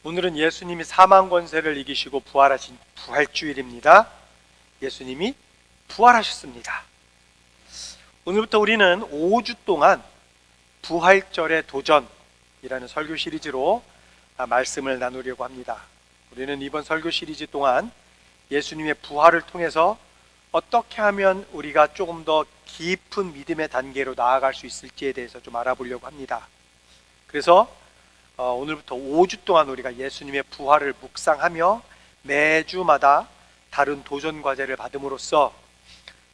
오늘은 예수님이 사망 권세를 이기시고 부활하신 부활주일입니다. 예수님이 부활하셨습니다. 오늘부터 우리는 5주 동안 부활절의 도전이라는 설교 시리즈로 말씀을 나누려고 합니다. 우리는 이번 설교 시리즈 동안 예수님의 부활을 통해서 어떻게 하면 우리가 조금 더 깊은 믿음의 단계로 나아갈 수 있을지에 대해서 좀 알아보려고 합니다. 그래서 오늘부터 5주 동안 우리가 예수님의 부활을 묵상하며 매주마다 다른 도전 과제를 받음으로써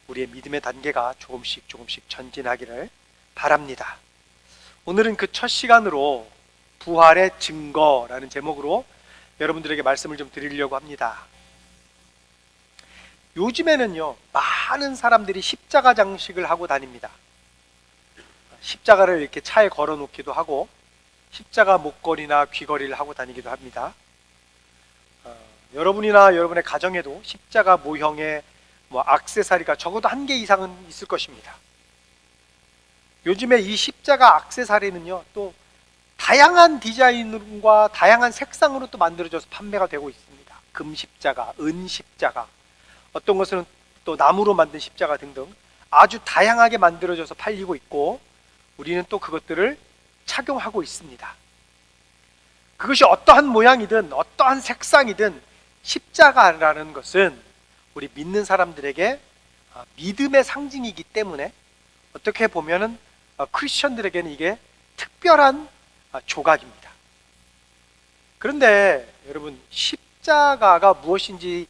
우리의 믿음의 단계가 조금씩 전진하기를 바랍니다. 오늘은 그 첫 시간으로 부활의 증거라는 제목으로 여러분들에게 말씀을 좀 드리려고 합니다. 요즘에는요, 많은 사람들이 십자가 장식을 하고 다닙니다. 십자가를 이렇게 차에 걸어 놓기도 하고 십자가 목걸이나 귀걸이를 하고 다니기도 합니다. 여러분이나 여러분의 가정에도 십자가 모형의 액세서리가 적어도 1개 이상은 있을 것입니다. 요즘에 이 십자가 액세서리는요, 또 다양한 디자인과 다양한 색상으로 또 만들어져서 판매가 되고 있습니다. 금십자가, 은십자가, 어떤 것은 또 나무로 만든 십자가 등등 아주 다양하게 만들어져서 팔리고 있고, 우리는 또 그것들을 착용하고 있습니다. 그것이 어떠한 모양이든 어떠한 색상이든 십자가라는 것은 우리 믿는 사람들에게 믿음의 상징이기 때문에 어떻게 보면은 크리스천들에게는 이게 특별한 조각입니다. 그런데 여러분, 십자가가 무엇인지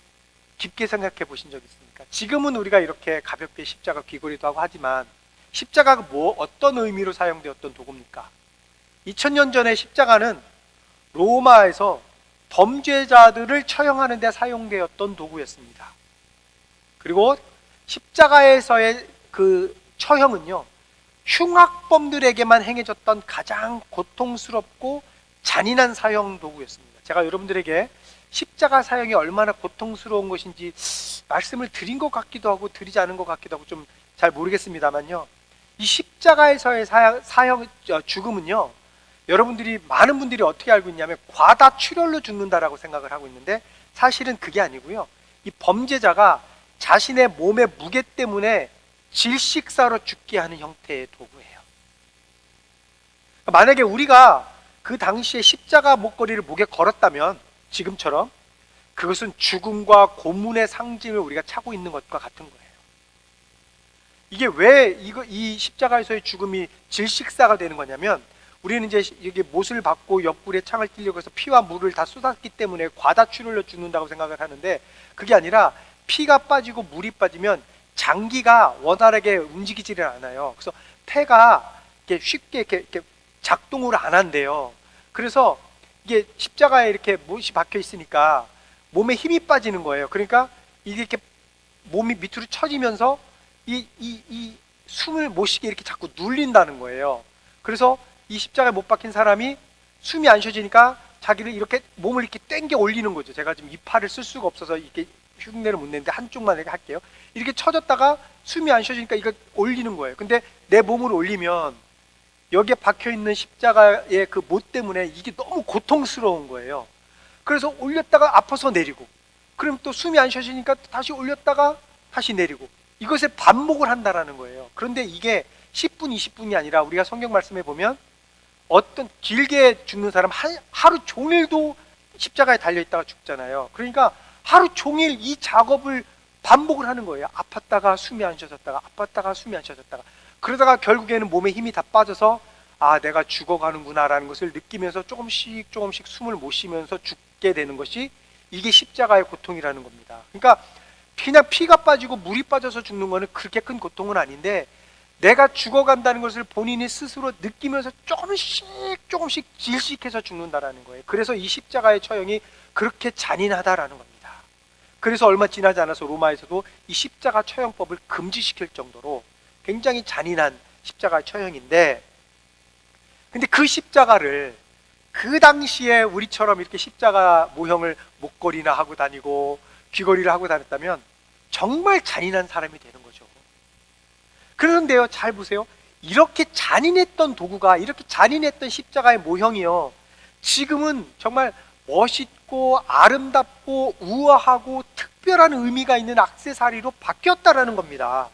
깊게 생각해 보신 적 있습니까? 지금은 우리가 이렇게 가볍게 십자가 귀걸이도 하고 하지만 십자가가 어떤 의미로 사용되었던 도구입니까? 2000년 전에 십자가는 로마에서 범죄자들을 처형하는 데 사용되었던 도구였습니다. 그리고 십자가에서의 그 처형은요, 흉악범들에게만 행해졌던 가장 고통스럽고 잔인한 사형 도구였습니다. 제가 여러분들에게 십자가 사형이 얼마나 고통스러운 것인지 말씀을 드린 것 같기도 하고 드리지 않은 것 같기도 하고 좀 잘 모르겠습니다만요, 이 십자가에서의 죽음은요, 여러분들이, 많은 분들이 어떻게 알고 있냐면 과다출혈로 죽는다라고 생각을 하고 있는데, 사실은 그게 아니고요, 이 범죄자가 자신의 몸의 무게 때문에 질식사로 죽게 하는 형태의 도구예요. 만약에 우리가 그 당시에 십자가 목걸이를 목에 걸었다면 지금처럼 그것은 죽음과 고문의 상징을 우리가 차고 있는 것과 같은 거예요. 이게 왜 이 십자가에서의 죽음이 질식사가 되는 거냐면, 우리는 이제 이게 못을 받고 옆구리에 창을 찔려고 해서 피와 물을 다 쏟았기 때문에 과다출혈로 죽는다고 생각을 하는데, 그게 아니라 피가 빠지고 물이 빠지면 장기가 원활하게 움직이지를 않아요. 그래서 폐가 이렇게 쉽게 이렇게 작동을 안 한대요. 그래서 이게 십자가에 이렇게 못이 박혀 있으니까 몸에 힘이 빠지는 거예요. 그러니까 이게 이렇게 몸이 밑으로 처지면서 이 숨을 못 쉬게 이렇게 자꾸 눌린다는 거예요. 그래서 이 십자가에 못 박힌 사람이 숨이 안 쉬어지니까 자기를 이렇게 몸을 이렇게 당겨 올리는 거죠. 제가 지금 이 팔을 쓸 수가 없어서 이렇게 흉내를 못 내는데 한쪽만 이렇게 할게요. 이렇게 쳐졌다가 숨이 안 쉬어지니까 이거 올리는 거예요. 근데 내 몸을 올리면 여기에 박혀 있는 십자가의 그 못 때문에 이게 너무 고통스러운 거예요. 그래서 올렸다가 아파서 내리고, 그럼 또 숨이 안 쉬어지니까 다시 올렸다가 다시 내리고, 이것에 반복을 한다라는 거예요. 그런데 이게 10분, 20분이 아니라 우리가 성경 말씀에 보면 어떤 길게 죽는 사람 하루 종일도 십자가에 달려있다가 죽잖아요. 그러니까 하루 종일 이 작업을 반복을 하는 거예요. 아팠다가 숨이 안 쉬어졌다가, 아팠다가 숨이 안 쉬어졌다가, 그러다가 결국에는 몸에 힘이 다 빠져서 내가 죽어가는구나 라는 것을 느끼면서 조금씩 숨을 못 쉬면서 죽게 되는 것이, 이게 십자가의 고통이라는 겁니다. 그러니까 그냥 피가 빠지고 물이 빠져서 죽는 거는 그렇게 큰 고통은 아닌데, 내가 죽어간다는 것을 본인이 스스로 느끼면서 조금씩 질식해서 죽는다라는 거예요. 그래서 이 십자가의 처형이 그렇게 잔인하다라는 겁니다. 그래서 얼마 지나지 않아서 로마에서도 이 십자가 처형법을 금지시킬 정도로 굉장히 잔인한 십자가 처형인데, 근데 그 십자가를 그 당시에 우리처럼 이렇게 십자가 모형을 목걸이나 하고 다니고 귀걸이를 하고 다녔다면 정말 잔인한 사람이 되는 거죠. 그런데요, 잘 보세요. 이렇게 잔인했던 도구가, 이렇게 잔인했던 십자가의 모형이요, 지금은 정말 멋있고 아름답고 우아하고 특별한 의미가 있는 액세서리로 바뀌었다라는 겁니다.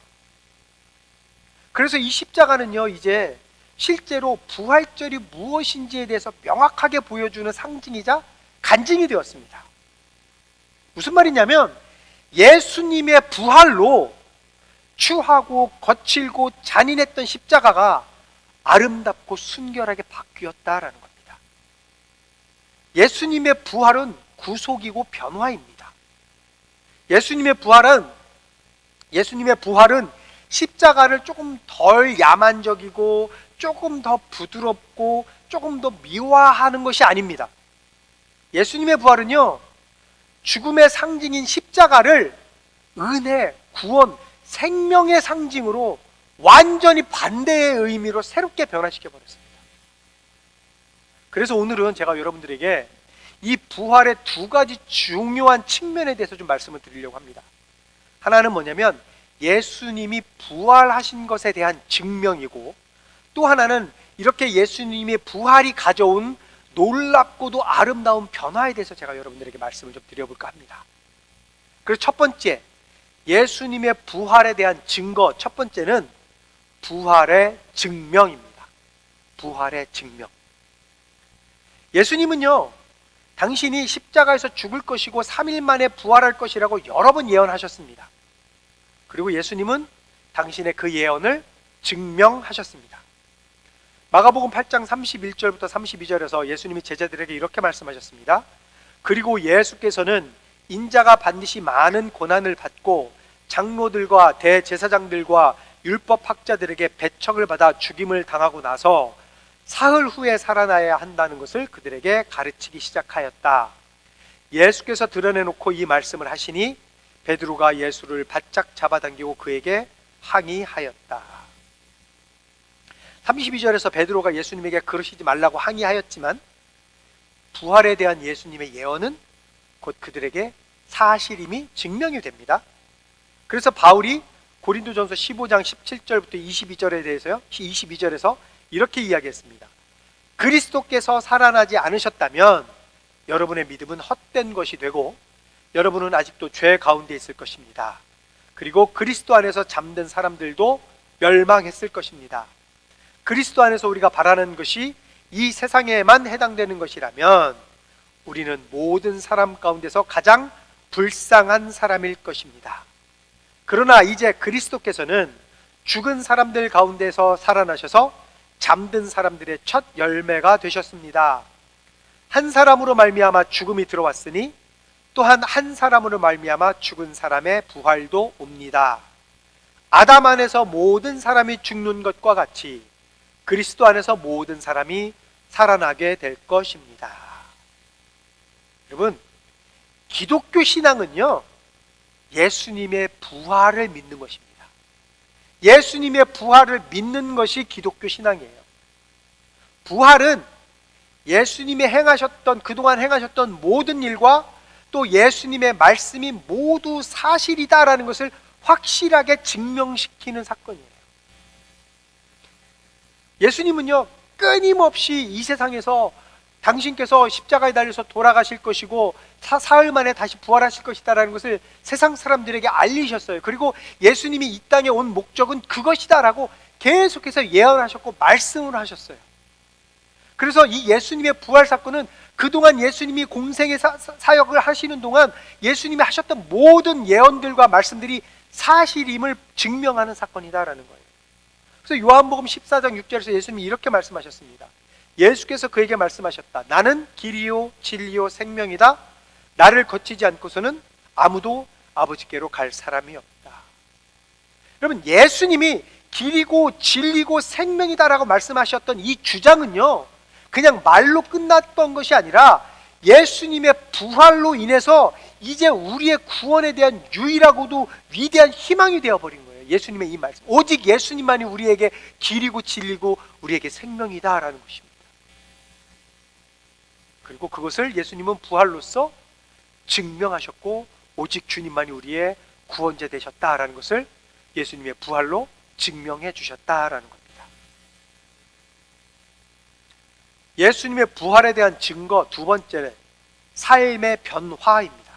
그래서 이 십자가는요, 이제 실제로 부활절이 무엇인지에 대해서 명확하게 보여주는 상징이자 간증이 되었습니다. 무슨 말이냐면 예수님의 부활로 추하고 거칠고 잔인했던 십자가가 아름답고 순결하게 바뀌었다라는 겁니다. 예수님의 부활은 구속이고 변화입니다. 예수님의 부활은 십자가를 조금 덜 야만적이고 조금 더 부드럽고 조금 더 미화하는 것이 아닙니다. 예수님의 부활은요, 죽음의 상징인 십자가를 은혜, 구원, 생명의 상징으로 완전히 반대의 의미로 새롭게 변화시켜 버렸습니다. 그래서 오늘은 제가 여러분들에게 이 부활의 두 가지 중요한 측면에 대해서 좀 말씀을 드리려고 합니다. 하나는 뭐냐면 예수님이 부활하신 것에 대한 증명이고, 또 하나는 이렇게 예수님의 부활이 가져온 놀랍고도 아름다운 변화에 대해서 제가 여러분들에게 말씀을 좀 드려볼까 합니다. 그래서 첫 번째, 예수님의 부활에 대한 증거, 첫 번째는 부활의 증명입니다. 부활의 증명. 예수님은요, 당신이 십자가에서 죽을 것이고 3일 만에 부활할 것이라고 여러 번 예언하셨습니다. 그리고 예수님은 당신의 그 예언을 증명하셨습니다. 마가복음 8장 31절부터 32절에서 예수님이 제자들에게 이렇게 말씀하셨습니다. 그리고 예수께서는 인자가 반드시 많은 고난을 받고 장로들과 대제사장들과 율법학자들에게 배척을 받아 죽임을 당하고 나서 사흘 후에 살아나야 한다는 것을 그들에게 가르치기 시작하였다. 예수께서 드러내놓고 이 말씀을 하시니 베드로가 예수를 바짝 잡아당기고 그에게 항의하였다. 32절에서 베드로가 예수님에게 그러시지 말라고 항의하였지만 부활에 대한 예수님의 예언은 곧 그들에게 사실임이 증명이 됩니다. 그래서 바울이 고린도전서 15장 17절부터 22절에서 이렇게 이야기했습니다. 그리스도께서 살아나지 않으셨다면 여러분의 믿음은 헛된 것이 되고 여러분은 아직도 죄 가운데 있을 것입니다. 그리고 그리스도 안에서 잠든 사람들도 멸망했을 것입니다. 그리스도 안에서 우리가 바라는 것이 이 세상에만 해당되는 것이라면 우리는 모든 사람 가운데서 가장 불쌍한 사람일 것입니다. 그러나 이제 그리스도께서는 죽은 사람들 가운데서 살아나셔서 잠든 사람들의 첫 열매가 되셨습니다. 한 사람으로 말미암아 죽음이 들어왔으니 또한 한 사람으로 말미암아 죽은 사람의 부활도 옵니다. 아담 안에서 모든 사람이 죽는 것과 같이 그리스도 안에서 모든 사람이 살아나게 될 것입니다. 여러분, 기독교 신앙은요, 예수님의 부활을 믿는 것입니다. 예수님의 부활을 믿는 것이 기독교 신앙이에요. 부활은 예수님이 그동안 행하셨던 모든 일과 또 예수님의 말씀이 모두 사실이다라는 것을 확실하게 증명시키는 사건이에요. 예수님은요, 끊임없이 이 세상에서 당신께서 십자가에 달려서 돌아가실 것이고 사흘 만에 다시 부활하실 것이다라는 것을 세상 사람들에게 알리셨어요. 그리고 예수님이 이 땅에 온 목적은 그것이다라고 계속해서 예언하셨고 말씀을 하셨어요. 그래서 이 예수님의 부활 사건은 그동안 예수님이 공생의 사역을 하시는 동안 예수님이 하셨던 모든 예언들과 말씀들이 사실임을 증명하는 사건이다라는 거예요. 그래서 요한복음 14장 6절에서 예수님이 이렇게 말씀하셨습니다. 예수께서 그에게 말씀하셨다. 나는 길이요 진리요 생명이다. 나를 거치지 않고서는 아무도 아버지께로 갈 사람이 없다. 여러분, 예수님이 길이고 진리고 생명이다라고 말씀하셨던 이 주장은요, 그냥 말로 끝났던 것이 아니라 예수님의 부활로 인해서 이제 우리의 구원에 대한 유일하고도 위대한 희망이 되어버린 거예요. 예수님의 이 말씀, 오직 예수님만이 우리에게 길이고 진리고 우리에게 생명이다라는 것입니다. 그리고 그것을 예수님은 부활로서 증명하셨고 오직 주님만이 우리의 구원자 되셨다라는 것을 예수님의 부활로 증명해 주셨다라는 겁니다. 예수님의 부활에 대한 증거 두 번째, 삶의 변화입니다.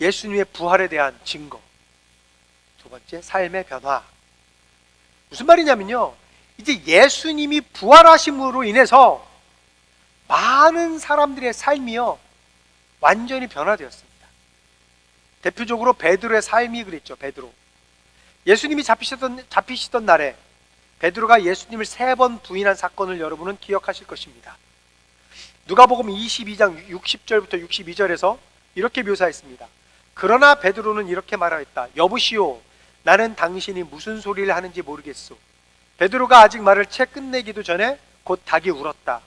예수님의 부활에 대한 증거. 두 번째, 삶의 변화. 무슨 말이냐면요, 이제 예수님이 부활하심으로 인해서 많은 사람들의 삶이요 완전히 변화되었습니다. 대표적으로 베드로의 삶이 그랬죠. 베드로, 예수님이 잡히시던 날에 베드로가 예수님을 3번 부인한 사건을 여러분은 기억하실 것입니다. 누가복음 22장 60절부터 62절에서 이렇게 묘사했습니다. 그러나 베드로는 이렇게 말하였다. 여보시오, 나는 당신이 무슨 소리를 하는지 모르겠소. 베드로가 아직 말을 채 끝내기도 전에 곧 닭이 울었다.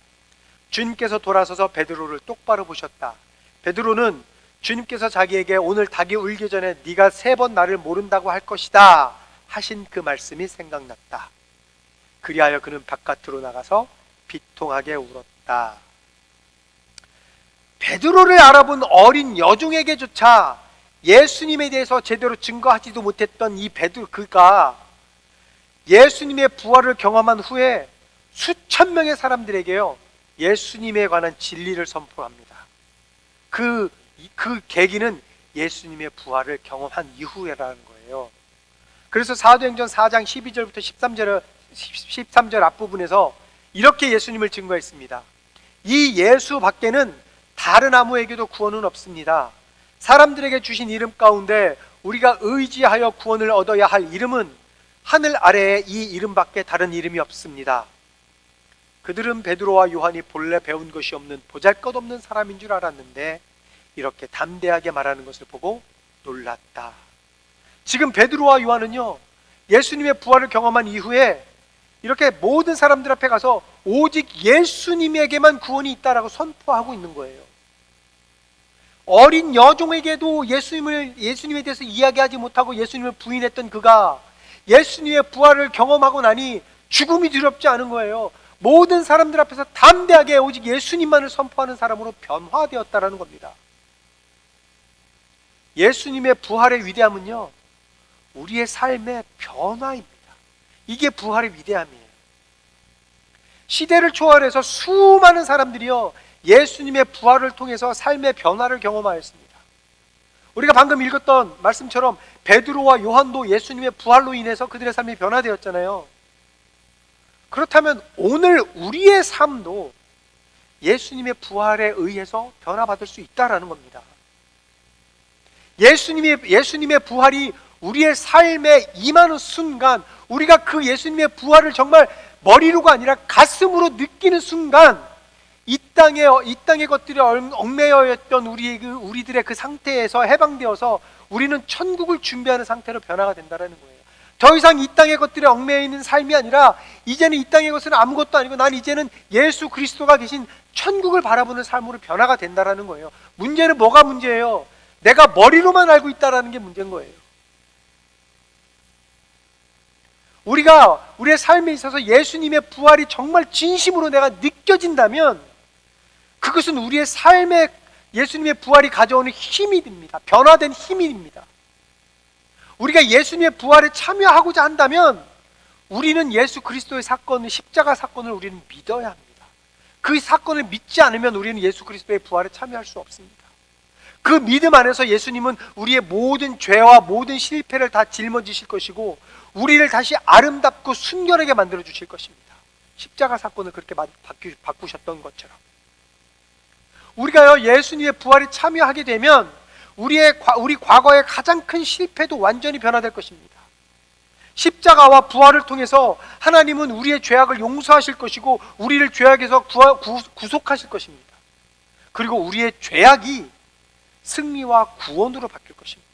주님께서 돌아서서 베드로를 똑바로 보셨다. 베드로는 주님께서 자기에게 오늘 닭이 울기 전에 네가 3번 나를 모른다고 할 것이다 하신 그 말씀이 생각났다. 그리하여 그는 바깥으로 나가서 비통하게 울었다. 베드로를 알아본 어린 여종에게조차 예수님에 대해서 제대로 증거하지도 못했던 이 베드로, 그가 예수님의 부활을 경험한 후에 수천 명의 사람들에게요 예수님에 관한 진리를 선포합니다. 그 계기는 예수님의 부활을 경험한 이후라는 거예요. 그래서 사도행전 4장 12절부터 13절 앞부분에서 이렇게 예수님을 증거했습니다. 이 예수 밖에는 다른 아무에게도 구원은 없습니다. 사람들에게 주신 이름 가운데 우리가 의지하여 구원을 얻어야 할 이름은 하늘 아래에 이 이름밖에 다른 이름이 없습니다. 그들은 베드로와 요한이 본래 배운 것이 없는 보잘것없는 사람인 줄 알았는데 이렇게 담대하게 말하는 것을 보고 놀랐다. 지금 베드로와 요한은요 예수님의 부활을 경험한 이후에 이렇게 모든 사람들 앞에 가서 오직 예수님에게만 구원이 있다라고 선포하고 있는 거예요. 어린 여종에게도 예수님에 대해서 이야기하지 못하고 예수님을 부인했던 그가 예수님의 부활을 경험하고 나니 죽음이 두렵지 않은 거예요. 모든 사람들 앞에서 담대하게 오직 예수님만을 선포하는 사람으로 변화되었다라는 겁니다. 예수님의 부활의 위대함은요 우리의 삶의 변화입니다. 이게 부활의 위대함이에요. 시대를 초월해서 수많은 사람들이요 예수님의 부활을 통해서 삶의 변화를 경험하였습니다. 우리가 방금 읽었던 말씀처럼 베드로와 요한도 예수님의 부활로 인해서 그들의 삶이 변화되었잖아요. 그렇다면 오늘 우리의 삶도 예수님의 부활에 의해서 변화받을 수 있다라는 겁니다. 예수님의 부활이 우리의 삶에 임하는 순간, 우리가 그 예수님의 부활을 정말 머리로가 아니라 가슴으로 느끼는 순간, 이 땅의 것들이 얽매여있던 우리들의 그 상태에서 해방되어서 우리는 천국을 준비하는 상태로 변화가 된다는 거예요. 더 이상 이 땅의 것들에 얽매여 있는 삶이 아니라 이제는 이 땅의 것은 아무것도 아니고 난 이제는 예수 그리스도가 계신 천국을 바라보는 삶으로 변화가 된다는 거예요. 문제는 뭐가 문제예요? 내가 머리로만 알고 있다는 게 문제인 거예요. 우리가 우리의 삶에 있어서 예수님의 부활이 정말 진심으로 내가 느껴진다면 그것은 우리의 삶에 예수님의 부활이 가져오는 힘이 됩니다. 변화된 힘이 됩니다. 우리가 예수님의 부활에 참여하고자 한다면 우리는 예수 그리스도의 사건, 십자가 사건을 우리는 믿어야 합니다. 그 사건을 믿지 않으면 우리는 예수 그리스도의 부활에 참여할 수 없습니다. 그 믿음 안에서 예수님은 우리의 모든 죄와 모든 실패를 다 짊어지실 것이고 우리를 다시 아름답고 순결하게 만들어 주실 것입니다. 십자가 사건을 그렇게 바꾸셨던 것처럼 우리가요 예수님의 부활에 참여하게 되면 우리 과거의 가장 큰 실패도 완전히 변화될 것입니다. 십자가와 부활을 통해서 하나님은 우리의 죄악을 용서하실 것이고 우리를 죄악에서 구속하실 것입니다. 그리고 우리의 죄악이 승리와 구원으로 바뀔 것입니다.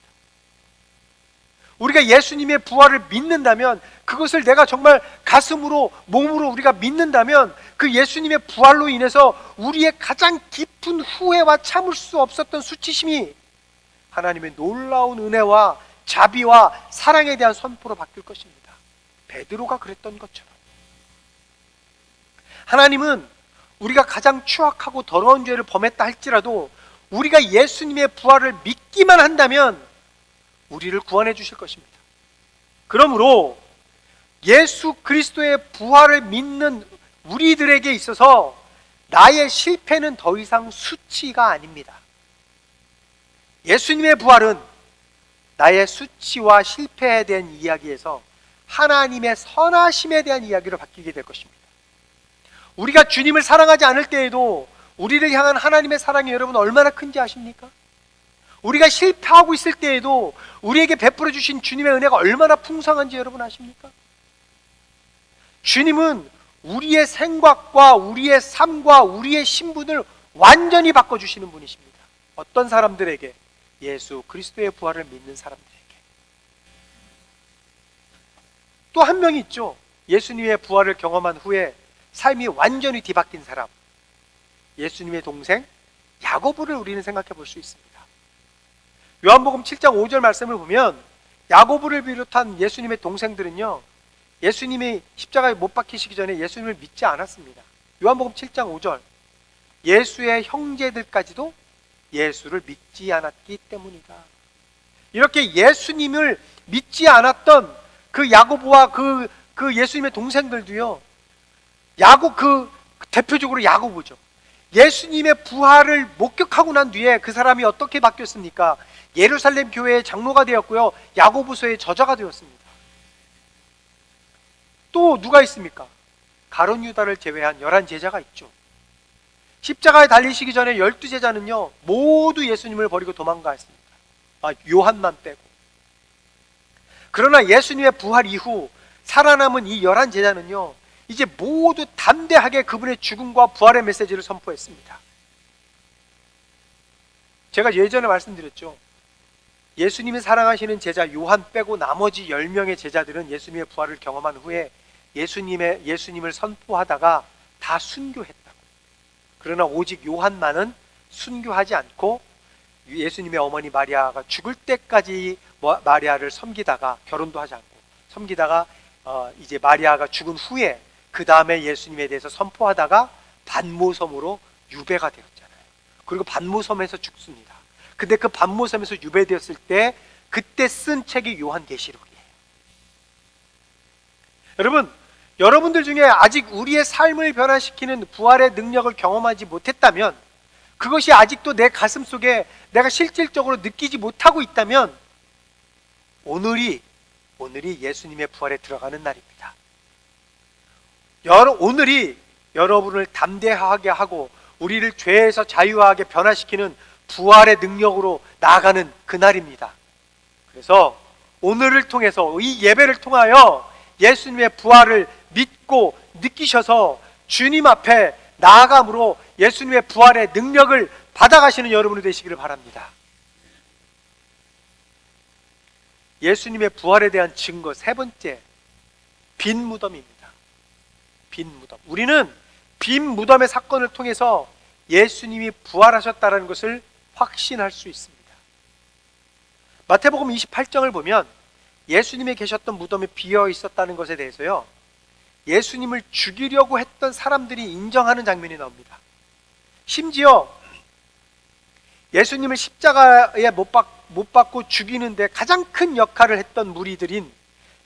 우리가 예수님의 부활을 믿는다면, 그것을 내가 정말 가슴으로 몸으로 우리가 믿는다면 그 예수님의 부활로 인해서 우리의 가장 깊은 후회와 참을 수 없었던 수치심이 하나님의 놀라운 은혜와 자비와 사랑에 대한 선포로 바뀔 것입니다. 베드로가 그랬던 것처럼 하나님은 우리가 가장 추악하고 더러운 죄를 범했다 할지라도 우리가 예수님의 부활을 믿기만 한다면 우리를 구원해 주실 것입니다. 그러므로 예수 그리스도의 부활을 믿는 우리들에게 있어서 나의 실패는 더 이상 수치가 아닙니다. 예수님의 부활은 나의 수치와 실패에 대한 이야기에서 하나님의 선하심에 대한 이야기로 바뀌게 될 것입니다. 우리가 주님을 사랑하지 않을 때에도 우리를 향한 하나님의 사랑이 여러분 얼마나 큰지 아십니까? 우리가 실패하고 있을 때에도 우리에게 베풀어 주신 주님의 은혜가 얼마나 풍성한지 여러분 아십니까? 주님은 우리의 생각과 우리의 삶과 우리의 신분을 완전히 바꿔주시는 분이십니다. 어떤 사람들에게? 예수 그리스도의 부활을 믿는 사람들에게. 또 한 명이 있죠. 예수님의 부활을 경험한 후에 삶이 완전히 뒤바뀐 사람, 예수님의 동생 야고보를 우리는 생각해 볼 수 있습니다. 요한복음 7장 5절 말씀을 보면 야고보를 비롯한 예수님의 동생들은요, 예수님이 십자가에 못 박히시기 전에 예수님을 믿지 않았습니다. 요한복음 7장 5절, 예수의 형제들까지도 예수를 믿지 않았기 때문이다. 이렇게 예수님을 믿지 않았던 그 야고보와 그 예수님의 동생들도요, 대표적으로 야고보죠. 예수님의 부활을 목격하고 난 뒤에 그 사람이 어떻게 바뀌었습니까? 예루살렘 교회의 장로가 되었고요, 야고보서의 저자가 되었습니다. 또 누가 있습니까? 가룟 유다를 제외한 11제자가 있죠. 십자가에 달리시기 전에 12제자는요 모두 예수님을 버리고 도망가했습니다. 요한만 빼고. 그러나 예수님의 부활 이후 살아남은 이 11제자는요 이제 모두 담대하게 그분의 죽음과 부활의 메시지를 선포했습니다. 제가 예전에 말씀드렸죠. 예수님이 사랑하시는 제자 요한 빼고 나머지 10명의 제자들은 예수님의 부활을 경험한 후에 예수님을 선포하다가 다 순교했다고. 그러나 오직 요한만은 순교하지 않고 예수님의 어머니 마리아가 죽을 때까지 마리아를 섬기다가, 결혼도 하지 않고 섬기다가 이제 마리아가 죽은 후에 그 다음에 예수님에 대해서 선포하다가 반모섬으로 유배가 되었잖아요. 그리고 반모섬에서 죽습니다. 근데 그 반모섬에서 유배되었을 때 그때 쓴 책이 요한계시록이에요. 여러분들 중에 아직 우리의 삶을 변화시키는 부활의 능력을 경험하지 못했다면, 그것이 아직도 내 가슴 속에 내가 실질적으로 느끼지 못하고 있다면 오늘이 예수님의 부활에 들어가는 날입니다. 오늘이 여러분을 담대하게 하고 우리를 죄에서 자유하게 변화시키는 부활의 능력으로 나아가는 그날입니다. 그래서 오늘을 통해서, 이 예배를 통하여 예수님의 부활을 믿고 느끼셔서 주님 앞에 나아감으로 예수님의 부활의 능력을 받아가시는 여러분이 되시기를 바랍니다. 예수님의 부활에 대한 증거 세 번째, 빈 무덤입니다. 빈 무덤. 우리는 빈 무덤의 사건을 통해서 예수님이 부활하셨다는 것을 확신할 수 있습니다. 마태복음 28장을 보면 예수님이 계셨던 무덤이 비어 있었다는 것에 대해서요, 예수님을 죽이려고 했던 사람들이 인정하는 장면이 나옵니다. 심지어 예수님을 십자가에 못 박고 죽이는데 가장 큰 역할을 했던 무리들인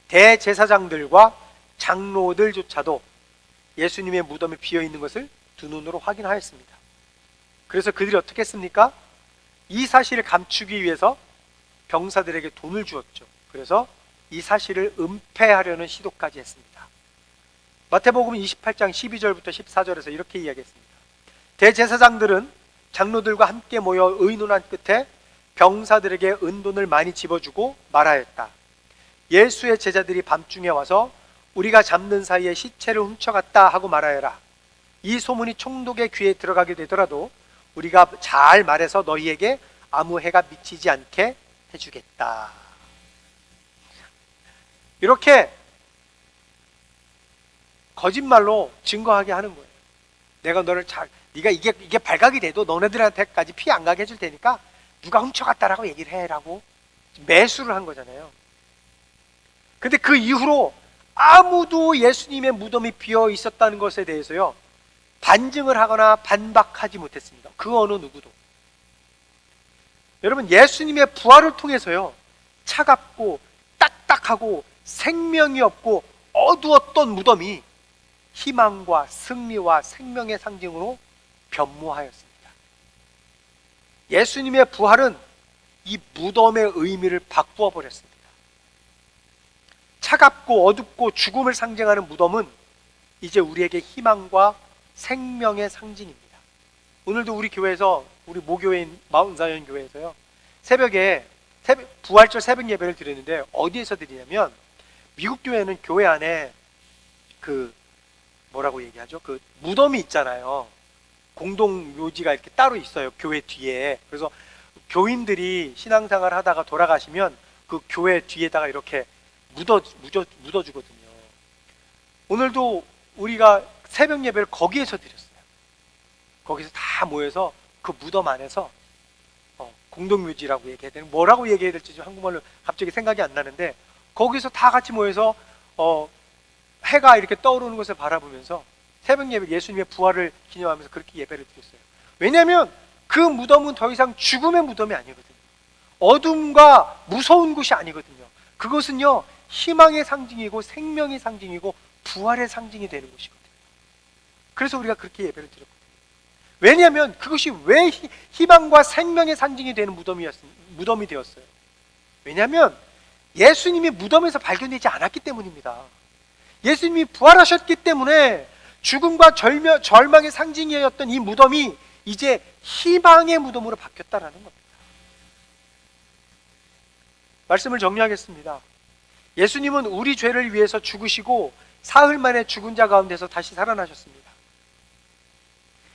대제사장들과 장로들조차도 예수님의 무덤이 비어 있는 것을 두 눈으로 확인하였습니다. 그래서 그들이 어떻게 했습니까? 이 사실을 감추기 위해서 병사들에게 돈을 주었죠. 그래서 이 사실을 은폐하려는 시도까지 했습니다. 마태복음 28장 12절부터 14절에서 이렇게 이야기했습니다. 대제사장들은 장로들과 함께 모여 의논한 끝에 병사들에게 은돈을 많이 집어주고 말하였다. 예수의 제자들이 밤중에 와서 우리가 잡는 사이에 시체를 훔쳐갔다 하고 말하여라. 이 소문이 총독의 귀에 들어가게 되더라도 우리가 잘 말해서 너희에게 아무 해가 미치지 않게 해주겠다. 이렇게 거짓말로 증거하게 하는 거예요. 내가 너를 네가 이게 발각이 돼도 너네들한테까지 피해 안 가게 해줄 테니까 누가 훔쳐갔다라고 얘기를 해라고 매수를 한 거잖아요. 근데 그 이후로 아무도 예수님의 무덤이 비어 있었다는 것에 대해서요 반증을 하거나 반박하지 못했습니다. 그 어느 누구도. 여러분, 예수님의 부활을 통해서요 차갑고 딱딱하고 생명이 없고 어두웠던 무덤이 희망과 승리와 생명의 상징으로 변모하였습니다. 예수님의 부활은 이 무덤의 의미를 바꾸어 버렸습니다. 차갑고 어둡고 죽음을 상징하는 무덤은 이제 우리에게 희망과 생명의 상징입니다. 오늘도 우리 교회에서, 우리 모교회인 마운트자이언 교회에서요, 새벽에 부활절 새벽 예배를 드렸는데 어디에서 드리냐면, 미국 교회는 교회 안에 그 뭐라고 얘기하죠? 그 무덤이 있잖아요. 공동 묘지가 이렇게 따로 있어요, 교회 뒤에. 그래서 교인들이 신앙생활 하다가 돌아가시면 그 교회 뒤에다가 이렇게 묻어주거든요. 오늘도 우리가 새벽 예배를 거기에서 드렸어요. 거기서 다 모여서 그 무덤 안에서 공동묘지라고 얘기해야 되는, 뭐라고 얘기해야 될지 한국말로 갑자기 생각이 안 나는데, 거기서 다 같이 모여서 해가 이렇게 떠오르는 것을 바라보면서 새벽 예배, 예수님의 부활을 기념하면서 그렇게 예배를 드렸어요. 왜냐하면 그 무덤은 더 이상 죽음의 무덤이 아니거든요. 어둠과 무서운 곳이 아니거든요. 그것은요, 희망의 상징이고 생명의 상징이고 부활의 상징이 되는 곳이거든요. 그래서 우리가 그렇게 예배를 드렸거든요. 왜냐하면 그것이 왜 희망과 생명의 상징이 되는 무덤이 되었어요? 왜냐하면 예수님이 무덤에서 발견되지 않았기 때문입니다. 예수님이 부활하셨기 때문에 죽음과 절망의 상징이었던 이 무덤이 이제 희망의 무덤으로 바뀌었다라는 겁니다. 말씀을 정리하겠습니다. 예수님은 우리 죄를 위해서 죽으시고 사흘 만에 죽은 자 가운데서 다시 살아나셨습니다.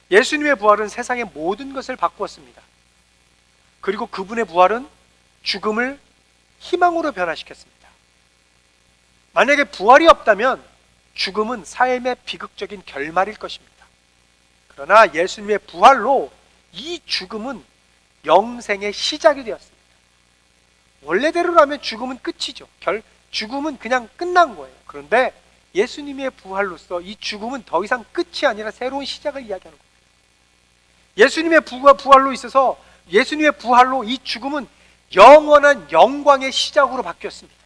예수님의 부활은 세상의 모든 것을 바꾸었습니다. 그리고 그분의 부활은 죽음을 희망으로 변화시켰습니다. 만약에 부활이 없다면 죽음은 삶의 비극적인 결말일 것입니다. 그러나 예수님의 부활로 이 죽음은 영생의 시작이 되었습니다. 원래대로라면 죽음은 끝이죠. 죽음은 그냥 끝난 거예요. 그런데 예수님의 부활로서 이 죽음은 더 이상 끝이 아니라 새로운 시작을 이야기하는 겁니다. 예수님의 부활로 있어서, 예수님의 부활로 이 죽음은 영원한 영광의 시작으로 바뀌었습니다.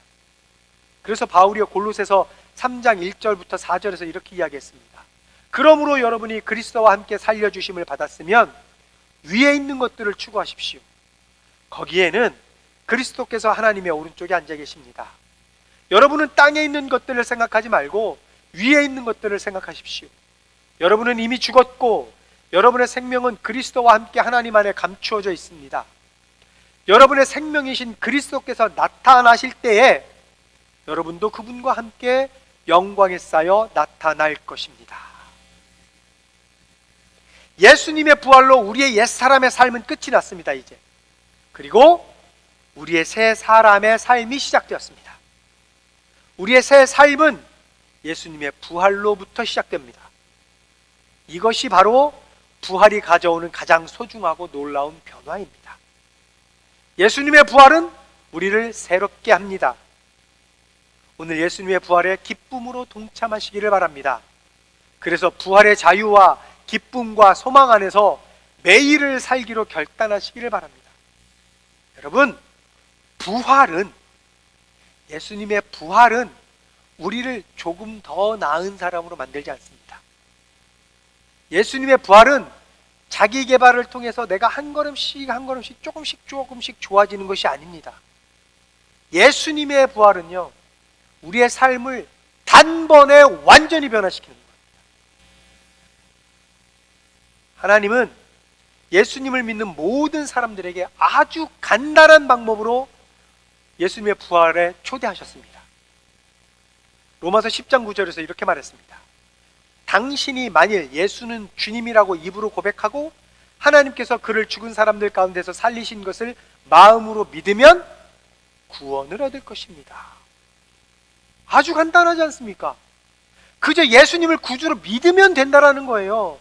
그래서 바울이 골로새서 3장 1절부터 4절에서 이렇게 이야기했습니다. 그러므로 여러분이 그리스도와 함께 살려주심을 받았으면 위에 있는 것들을 추구하십시오. 거기에는 그리스도께서 하나님의 오른쪽에 앉아 계십니다. 여러분은 땅에 있는 것들을 생각하지 말고 위에 있는 것들을 생각하십시오. 여러분은 이미 죽었고 여러분의 생명은 그리스도와 함께 하나님 안에 감추어져 있습니다. 여러분의 생명이신 그리스도께서 나타나실 때에 여러분도 그분과 함께 영광에 쌓여 나타날 것입니다. 예수님의 부활로 우리의 옛사람의 삶은 끝이 났습니다. 이제 그리고 우리의 새 사람의 삶이 시작되었습니다. 우리의 새 삶은 예수님의 부활로부터 시작됩니다. 이것이 바로 부활이 가져오는 가장 소중하고 놀라운 변화입니다. 예수님의 부활은 우리를 새롭게 합니다. 오늘 예수님의 부활에 기쁨으로 동참하시기를 바랍니다. 그래서 부활의 자유와 기쁨과 소망 안에서 매일을 살기로 결단하시기를 바랍니다. 여러분, 예수님의 부활은 우리를 조금 더 나은 사람으로 만들지 않습니다. 예수님의 부활은 자기 개발을 통해서 내가 한 걸음씩 조금씩 좋아지는 것이 아닙니다. 예수님의 부활은요, 우리의 삶을 단번에 완전히 변화시키는 겁니다. 하나님은 예수님을 믿는 모든 사람들에게 아주 간단한 방법으로 예수님의 부활에 초대하셨습니다. 로마서 10장 9절에서 이렇게 말했습니다. 당신이 만일 예수는 주님이라고 입으로 고백하고 하나님께서 그를 죽은 사람들 가운데서 살리신 것을 마음으로 믿으면 구원을 얻을 것입니다. 아주 간단하지 않습니까? 그저 예수님을 구주로 믿으면 된다라는 거예요.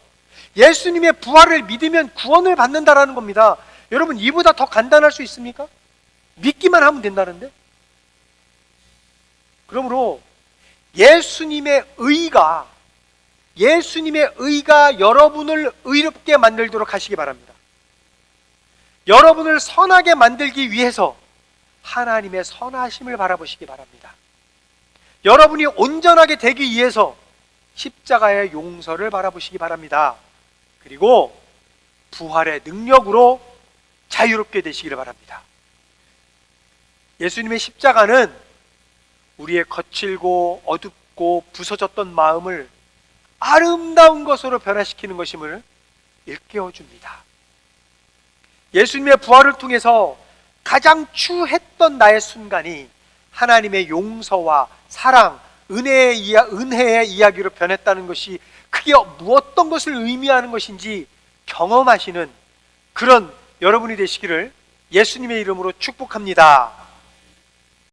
예수님의 부활을 믿으면 구원을 받는다라는 겁니다. 여러분, 이보다 더 간단할 수 있습니까? 믿기만 하면 된다는데? 그러므로 예수님의 의가 여러분을 의롭게 만들도록 하시기 바랍니다. 여러분을 선하게 만들기 위해서 하나님의 선하심을 바라보시기 바랍니다. 여러분이 온전하게 되기 위해서 십자가의 용서를 바라보시기 바랍니다. 그리고 부활의 능력으로 자유롭게 되시기를 바랍니다. 예수님의 십자가는 우리의 거칠고 어둡고 부서졌던 마음을 아름다운 것으로 변화시키는 것임을 일깨워줍니다. 예수님의 부활을 통해서 가장 추했던 나의 순간이 하나님의 용서와 사랑, 은혜의 이야기로 변했다는 것이 그게 어떤 것을 의미하는 것인지 경험하시는 그런 여러분이 되시기를 예수님의 이름으로 축복합니다.